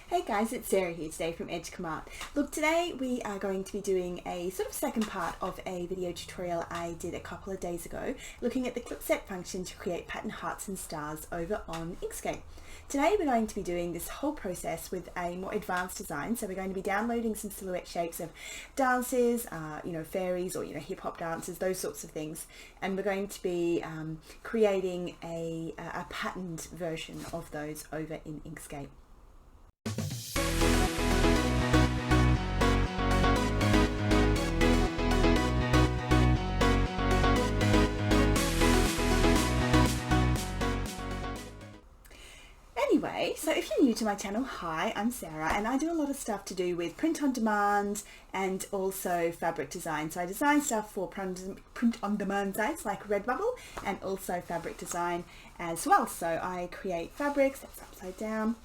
Hey guys, it's Sarah here today from Inkscape. Look, today we are going to be doing a sort of second part of a video tutorial I did a couple of days ago, looking at the clip set function to create pattern hearts and stars over on Inkscape. Today we're going to be doing this whole process with a more advanced design. So we're going to be downloading some silhouette shapes of dancers, fairies or hip hop dancers, those sorts of things, and we're going to be creating a patterned version of those over in Inkscape. Anyway, so if you're new to my channel, hi, I'm Sarah and I do a lot of stuff to do with print on demand and also fabric design. So I design stuff for print on demand sites like Redbubble and also fabric design as well. So I create fabrics, that's upside down,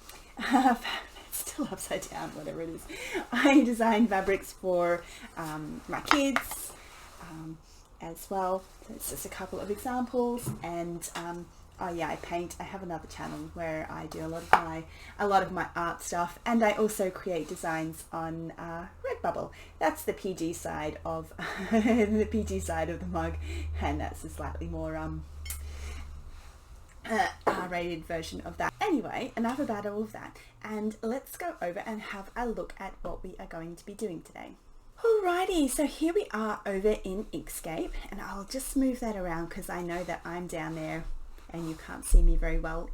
still upside down, whatever it is. I design fabrics for my kids as well. So it's just a couple of examples, and oh yeah, I paint. I have another channel where I do a lot of my art stuff, and I also create designs on Redbubble. That's the PG side of the PG side of the mug, and that's a slightly more R-rated version of that. Anyway, enough about all of that, and let's go over and have a look at what we are going to be doing today. Alrighty, so here we are over in Inkscape, and I'll just move that around because I know that I'm down there and you can't see me very well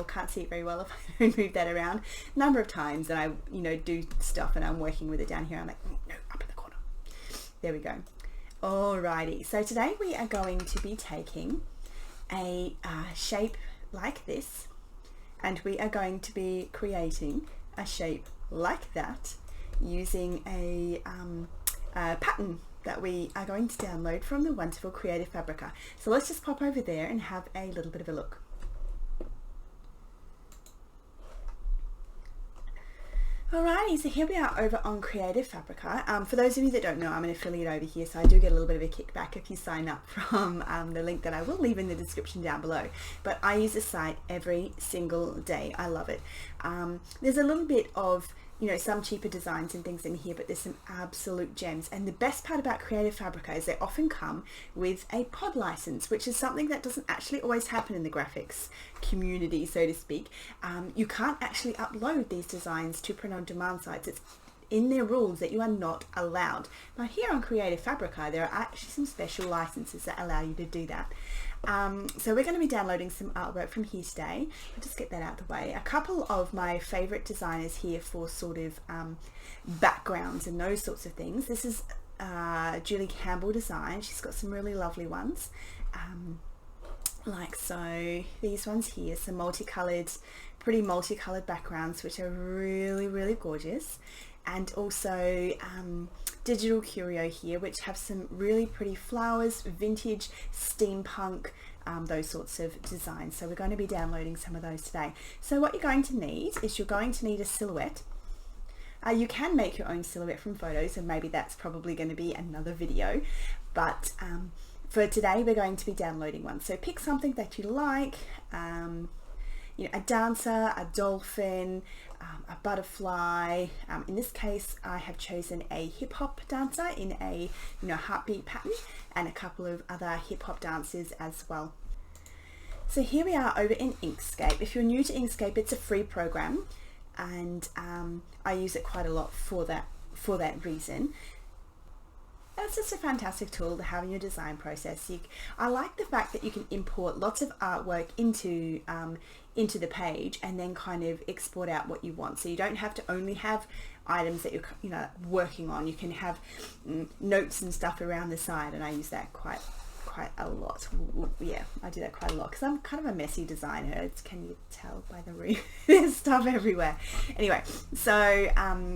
can't see it very well if I don't move that around. A number of times that I do stuff and I'm working with it down here, I'm like, no, up in the corner. There we go. Alrighty, so today we are going to be taking a shape like this, and we are going to be creating a shape like that using a pattern that we are going to download from the wonderful Creative Fabrica. So let's just pop over there and have a little bit of a look. Alrighty, so here we are over on Creative Fabrica. For those of you that don't know, I'm an affiliate over here, so I do get a little bit of a kickback if you sign up from the link that I will leave in the description down below. But I use this site every single day. I love it. There's a little bit of some cheaper designs and things in here, but there's some absolute gems. And the best part about Creative Fabrica is they often come with a pod license, which is something that doesn't actually always happen in the graphics community, so to speak. You can't actually upload these designs to print on demand sites. It's in their rules that you are not allowed. But here on Creative Fabrica, there are actually some special licenses that allow you to do that. So we're going to be downloading some artwork from here today. I'll just get that out of the way. A couple of my favorite designers here for sort of backgrounds and those sorts of things. This is Julie Campbell design. She's got some really lovely ones. Like so, these ones here, some pretty multicolored backgrounds, which are really, really gorgeous. And also Digital Curio here, which have some really pretty flowers, vintage, steampunk, those sorts of designs. So we're going to be downloading some of those today. So what you're going to need is you're going to need a silhouette. You can make your own silhouette from photos, and maybe that's probably going to be another video. But for today, we're going to be downloading one. So pick something that you like. A dancer, a dolphin, a butterfly. In this case, I have chosen a hip hop dancer in a heartbeat pattern, and a couple of other hip hop dancers as well. So here we are over in Inkscape. If you're new to Inkscape, it's a free program, and I use it quite a lot for that reason. It's just a fantastic tool to have in your design process. I like the fact that you can import lots of artwork into the page and then kind of export out what you want. So you don't have to only have items that you're working on. You can have notes and stuff around the side, and I use that quite a lot. Yeah, I do that quite a lot because I'm kind of a messy designer. Can you tell by the room? There's stuff everywhere. Anyway, so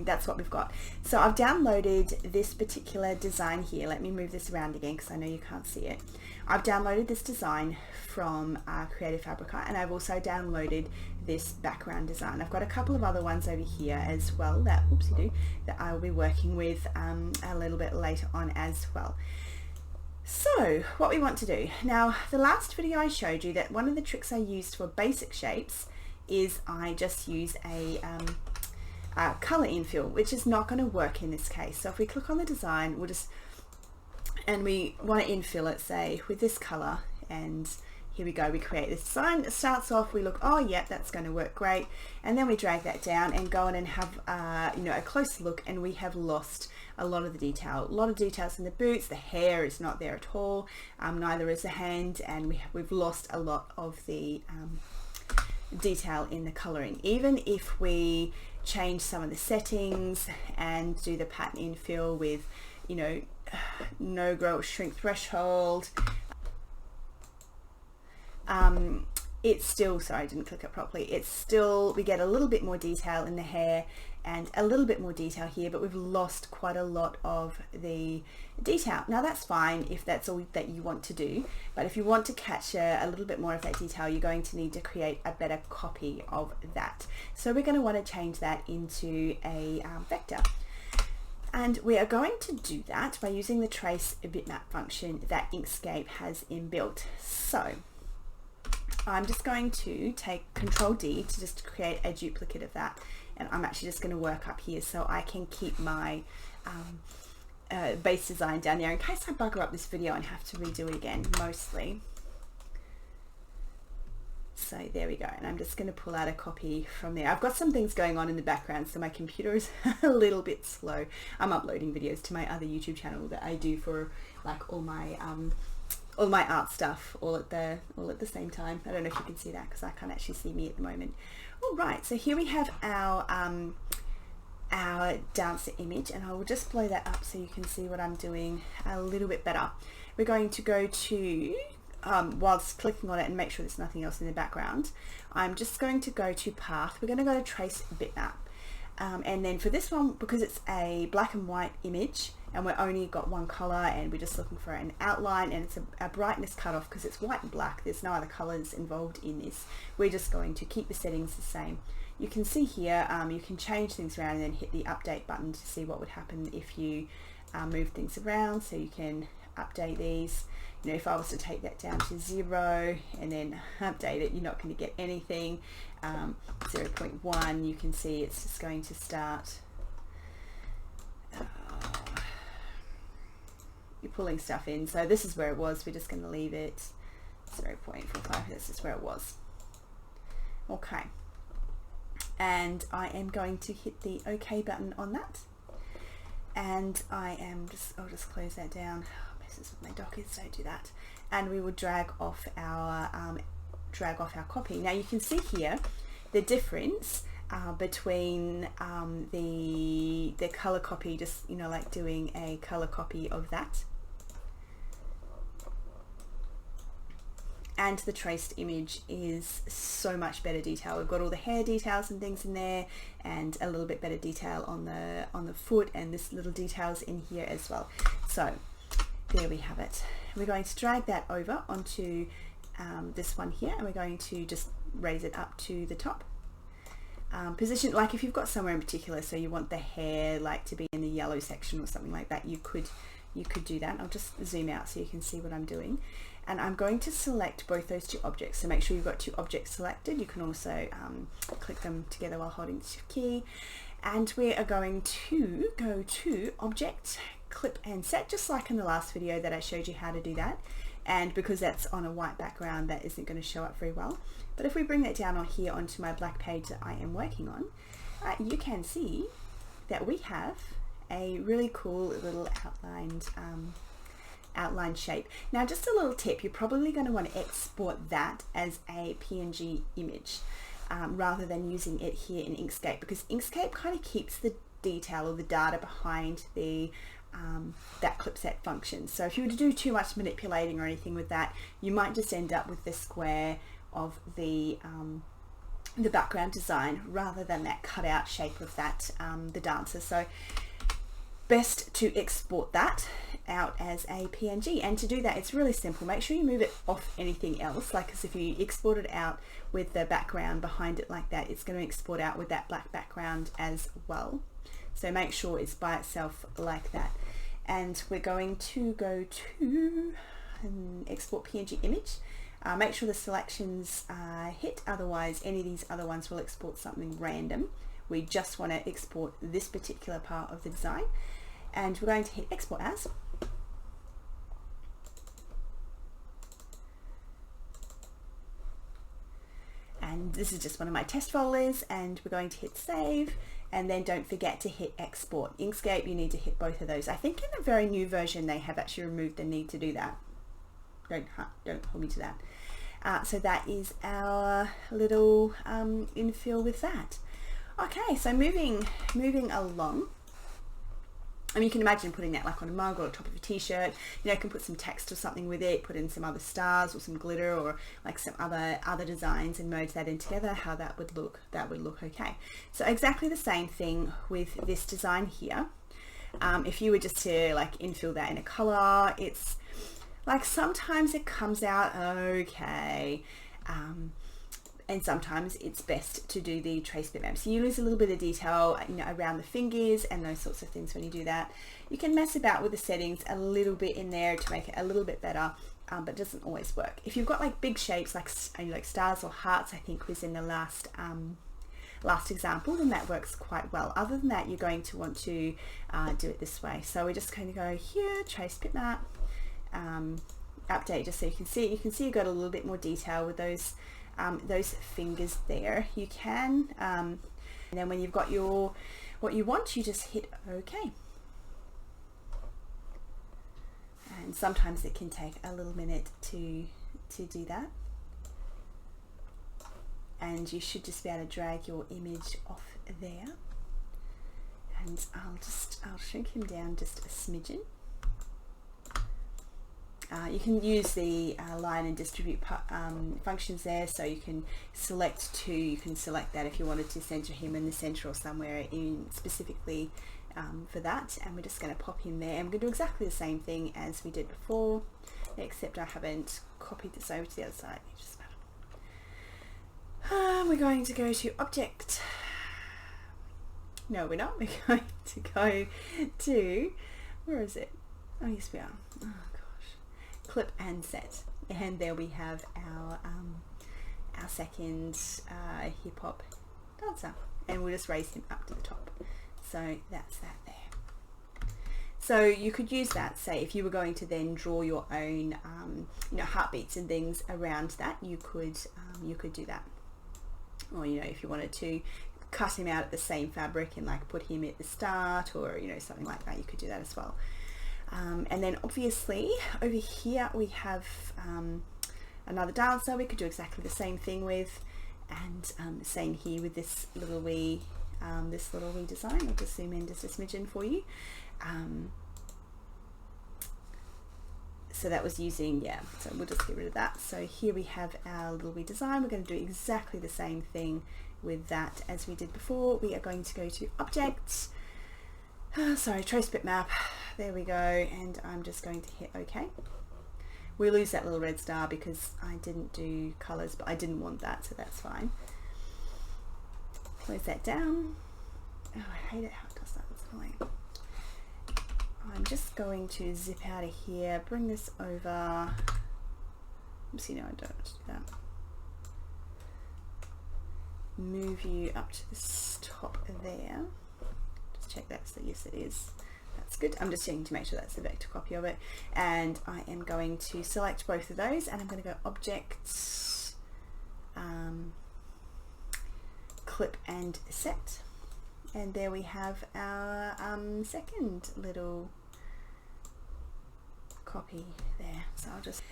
that's what we've got. So I've downloaded this particular design here. Let me move this around again because I know you can't see it. I've downloaded this design from Creative Fabrica, and I've also downloaded this background design. I've got a couple of other ones over here as well that I will be working with a little bit later on as well. So what we want to do now, the last video I showed you that one of the tricks I used for basic shapes is I just use a color infill, which is not going to work in this case. So if we click on the design, and we want to infill it, say, with this color, and here we go, we create this design. It starts off, we look, oh yeah, that's going to work great, and then we drag that down and go in and have a closer look, and we have lost a lot of the detail. A lot of details in the boots, the hair is not there at all, neither is the hand, and we've lost a lot of the detail in the coloring. Even if we change some of the settings and do the pattern infill with, no grow or shrink threshold, it's still, sorry, I didn't click it properly, it's still, we get a little bit more detail in the hair and a little bit more detail here, but we've lost quite a lot of the detail. Now that's fine if that's all that you want to do, but if you want to capture a little bit more of that detail, you're going to need to create a better copy of that. So we're going to want to change that into a vector. And we are going to do that by using the Trace Bitmap function that Inkscape has inbuilt. So I'm just going to take Control D to just create a duplicate of that, and I'm actually just going to work up here so I can keep my base design down there in case I bugger up this video and have to redo it again, mostly. So there we go, and I'm just going to pull out a copy from there. I've got some things going on in the background, so my computer is a little bit slow. I'm uploading videos to my other YouTube channel that I do for like all my art stuff all at the same time. I don't know if you can see that because I can't actually see me at the moment. All right, so here we have our dancer image, and I will just blow that up so you can see what I'm doing a little bit better. We're going to go to whilst clicking on it and make sure there's nothing else in the background, I'm just going to go to path. We're going to go to Trace Bitmap, and then for this one, because it's a black and white image and we're only got one color and we're just looking for an outline, and it's a brightness cutoff because it's white and black, there's no other colors involved in this. We're just going to keep the settings the same. You can see here you can change things around and then hit the update button to see what would happen if you move things around, so you can update these. If I was to take that down to 0 and then update it, you're not going to get anything. 0.1, you can see it's just going to start you're pulling stuff in. So this is where it was, we're just going to leave it 0.45, this is where it was. Okay, and I am going to hit the OK button on that, and I'll just close that down. Messes with my dockers, don't do that. And we will drag off our copy. Now you can see here the difference between the color copy, just like doing a color copy of that, and the traced image is so much better detail. We've got all the hair details and things in there, and a little bit better detail on the foot, and this little details in here as well. So there we have it. We're going to drag that over onto this one here, and we're going to just raise it up to the top. Position, like if you've got somewhere in particular, so you want the hair like to be in the yellow section or something like that, you could do that. I'll just zoom out so you can see what I'm doing. And I'm going to select both those two objects, so make sure you've got two objects selected. You can also click them together while holding the Shift key, and we are going to go to Object, Clip and Set, just like in the last video that I showed you how to do that. And because that's on a white background, that isn't going to show up very well. But if we bring that down on here onto my black page that I am working on, you can see that we have a really cool little outlined shape. Now just a little tip, you're probably going to want to export that as a PNG image rather than using it here in Inkscape, because Inkscape kind of keeps the detail or the data behind the that clip set function. So if you were to do too much manipulating or anything with that, you might just end up with the square of the background design rather than that cutout shape of that the dancer. So best to export that out as a PNG, and to do that it's really simple. Make sure you move it off anything else, like, because if you export it out with the background behind it like that, it's going to export out with that black background as well. So make sure it's by itself like that. And we're going to go to export PNG image. Make sure the selections are hit, otherwise any of these other ones will export something random We just want to export this particular part of the design, and we're going to hit export as. And this is just one of my test folders, and we're going to hit save, and then don't forget to hit export. Inkscape, you need to hit both of those. I think in a very new version they have actually removed the need to do that. Don't hold me to that. So that is our little infill with that. Okay, so moving along. I mean, you can imagine putting that like on a mug or on top of a t-shirt. You know, you can put some text or something with it, put in some other stars or some glitter or like some other designs and merge that in together, how that would look okay. So exactly the same thing with this design here. If you were just to like infill that in a color, it's like sometimes it comes out okay. And sometimes it's best to do the Trace Bitmap. So you lose a little bit of detail, you know, around the fingers and those sorts of things when you do that. You can mess about with the settings a little bit in there to make it a little bit better, but it doesn't always work. If you've got like big shapes like stars or hearts, I think was in the last example, then that works quite well. Other than that, you're going to want to do it this way. So we're just going to go here, Trace Bitmap, update, just so you can see. You can see you've got a little bit more detail with those fingers there. You can and then when you've got what you want, you just hit OK. And sometimes it can take a little minute to do that, and you should just be able to drag your image off there, and I'll shrink him down just a smidgen. You can use the line and distribute functions there, so you can select two. You can select that if you wanted to center him in the center or somewhere in specifically for that, and we're just going to pop him there, and we're going to do exactly the same thing as we did before, except I haven't copied this over to the other side. We're going to go to object. No, we're not. We're going to go to, where is it? Oh yes, we are. Oh, clip and set, and there we have our second hip hop dancer, and we'll just raise him up to the top. So that's that there. So you could use that, say if you were going to then draw your own you know, heartbeats and things around that, you could do that. Or, you know, if you wanted to cut him out at the same fabric and like put him at the start, or, you know, something like that, you could do that as well. And then obviously over here we have another dancer we could do exactly the same thing with, and same here with this little wee design. I'll just zoom in just a smidgen for you. So that was using, yeah, so we'll just get rid of that. So here we have our little wee design. We're going to do exactly the same thing with that as we did before. We are going to go to objects, sorry, Trace Bitmap, there we go, and I'm just going to hit OK. We lose that little red star because I didn't do colors, but I didn't want that, so that's fine. Close that down. Oh, I hate it how it does that, it's annoying. I'm just going to zip out of here, bring this over. Oopsie, no, I don't want to do that. Move you up to the top there. Check that, so yes it is, that's good. I'm just checking to make sure that's the vector copy of it, and I am going to select both of those, and I'm going to go objects, clip and set, and there we have our second little copy there. So I'll just,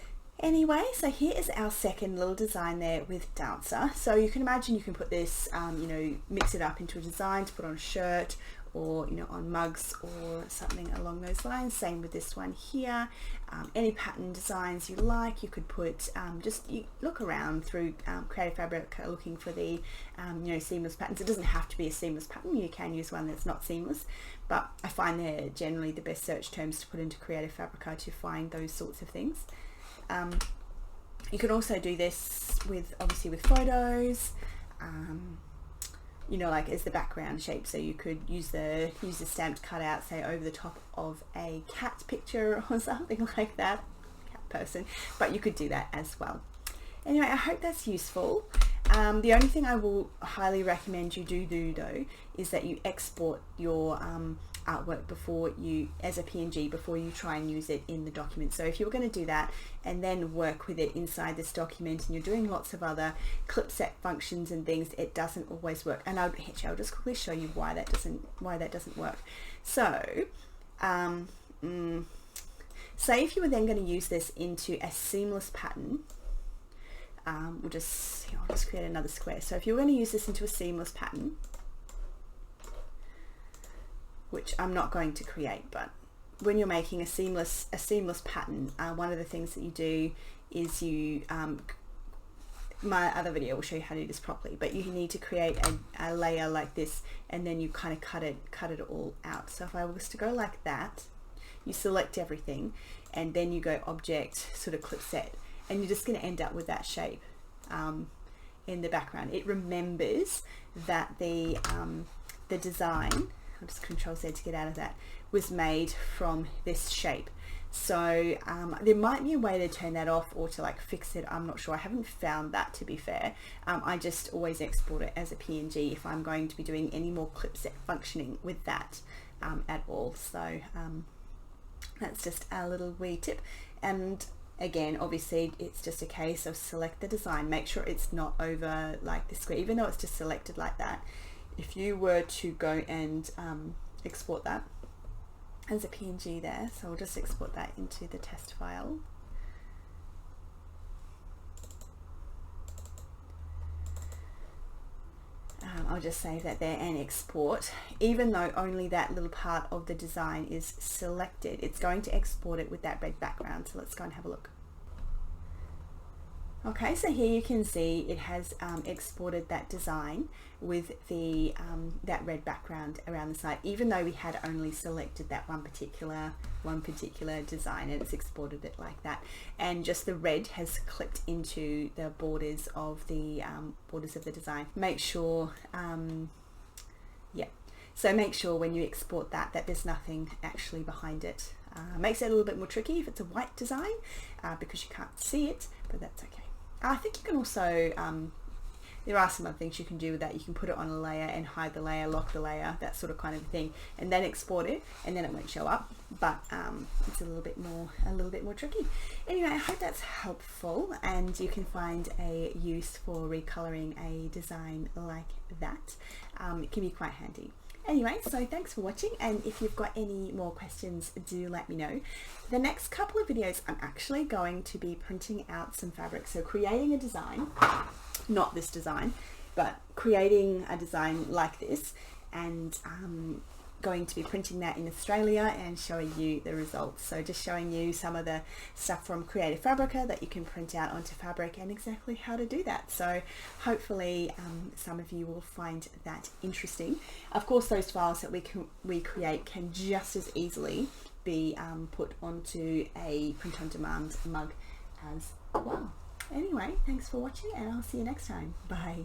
anyway, so here is our second little design there with dancer. So you can imagine you can put this you know, mix it up into a design to put on a shirt, or, you know, on mugs or something along those lines. Same with this one here. Any pattern designs you like, you could put, just you look around through Creative Fabric looking for the you know, seamless patterns. It doesn't have to be a seamless pattern, you can use one that's not seamless, but I find they're generally the best search terms to put into Creative Fabric to find those sorts of things. You can also do this with, obviously, with photos, you know, like as the background shape. So you could use the stamped cutout, say over the top of a cat picture or something like that, cat person, but you could do that as well. Anyway, I hope that's useful. The only thing I will highly recommend you do though is that you export your artwork before you, as a PNG, before you try and use it in the document. So if you're going to do that and then work with it inside this document and you're doing lots of other clip set functions and things, it doesn't always work. And I'll just quickly show you why that doesn't work. So say if you were then going to use this into a seamless pattern, I'll just create another square. So if you're going to use this into a seamless pattern, which I'm not going to create, but when you're making a seamless pattern, one of the things that you do is you, my other video will show you how to do this properly, but you need to create a layer like this, and then you kind of cut it all out. So if I was to go like that, you select everything, and then you go object, sort of clip set, and you're just going to end up with that shape in the background. It remembers that the design, I'll just Control Z to get out of that, was made from this shape. So there might be a way to turn that off or to like fix it. I'm not sure. I haven't found that, to be fair. I just always export it as a PNG if I'm going to be doing any more clip set functioning with that at all. So that's just a little wee tip. And again, obviously it's just a case of select the design, make sure it's not over like the square, even though it's just selected like that. If you were to go and export that as a PNG there, so we'll just export that into the test file. I'll just save that there and export. Even though only that little part of the design is selected, it's going to export it with that red background. So let's go and have a look. Okay, so here you can see it has exported that design with the that red background around the side, even though we had only selected that one particular design, and it's exported it like that. And just the red has clipped into the borders of the design. Make sure, so make sure when you export that there's nothing actually behind it. Makes it a little bit more tricky if it's a white design because you can't see it, but that's okay. I think you can also, there are some other things you can do with that. You can put it on a layer and hide the layer, lock the layer, that sort of kind of thing, and then export it, and then it won't show up. But it's a little bit more tricky. Anyway, I hope that's helpful, and you can find a use for recoloring a design like that. It can be quite handy. Anyway, so thanks for watching, and if you've got any more questions, do let me know. The next couple of videos, I'm actually going to be printing out some fabric. So creating a design, not this design, but creating a design like this, and going to be printing that in Australia and showing you the results. So just showing you some of the stuff from Creative Fabrica that you can print out onto fabric and exactly how to do that. So hopefully some of you will find that interesting. Of course, those files that we create can just as easily be put onto a print on demand mug as well. Anyway, thanks for watching, and I'll see you next time. Bye.